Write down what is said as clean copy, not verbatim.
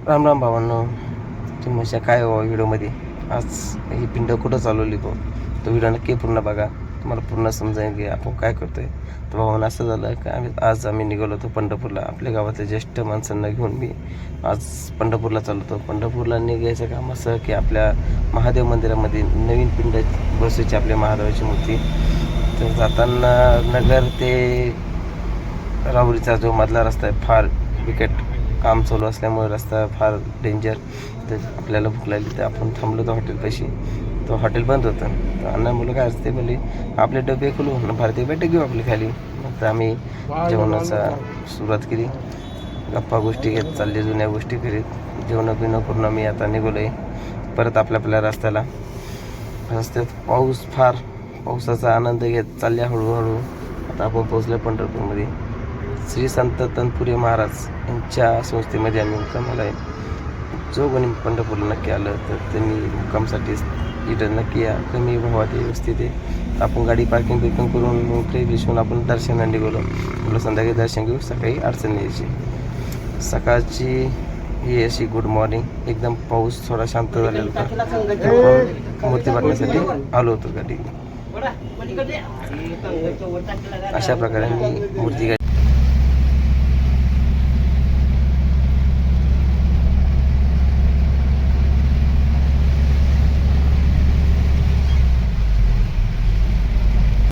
राम राम भावांनो, तुम्ही अशा काय व्हिडिओमध्ये आज ही पिंड कुठं चालवली तो व्हिडिओ नक्की पूर्ण बघा. तुम्हाला पूर्ण समजायला की आपण काय करतोय. तर भावांना असं झालं की आज आम्ही निघालो होतो पंढरपूरला. आपल्या गावातल्या ज्येष्ठ माणसांना घेऊन मी आज पंढरपूरला चालवतो. पंढरपूरला निघायचं काम असं की आपल्या महादेव मंदिरामध्ये नवीन पिंड बसायची आपल्या महादेवाची मूर्ती. तर जाताना नगर ते राहुरीचा जो मधला रस्ता आहे फार बिकट काम चालू असल्यामुळे रस्ता फार डेंजर. तर आपल्याला भूक लागली तर आपण थांबलो होतो हॉटेलपाशी. तो हॉटेल बंद होतं. तर अण्णा मुलं काय असते बोलली आपले डबे खोलू भारतीय बैठक घेऊ आपली खाली. तर आम्ही जेवणाचा सुरुवात केली. गप्पा गोष्टी घेत चालले, जुन्या गोष्टी करीत जेवणं बिवणं करून आम्ही आता निघालो आहे परत आपल्या रस्त्याला. रस्त्यात पावसाचा आनंद घेत चालल्या हळूहळू. आता आपण पोहोचलो पंढरपूरमध्ये. श्री संत तनपुरे महाराज यांच्या संस्थेमध्ये आम्ही मुक्कामाला आहे. जो कोणी पंढरपूरला नक्की आलं तर त्यांनी मुक्कामसाठी इथं नक्की या. कमी भावात व्यवस्थित आहे. आपण गाडी पार्किंग करून मग फ्रेश होऊन आपण दर्शनाला निघालो. आपलं संध्याकाळी दर्शन घेऊ, सकाळी अडचण यायची. सकाळची ही अशी गुड मॉर्निंग. एकदम पाऊस थोडा शांत झालेला होता. आपण मूर्ती बघण्यासाठी आलो होतो गाडी. अशा प्रकारे मी मूर्ती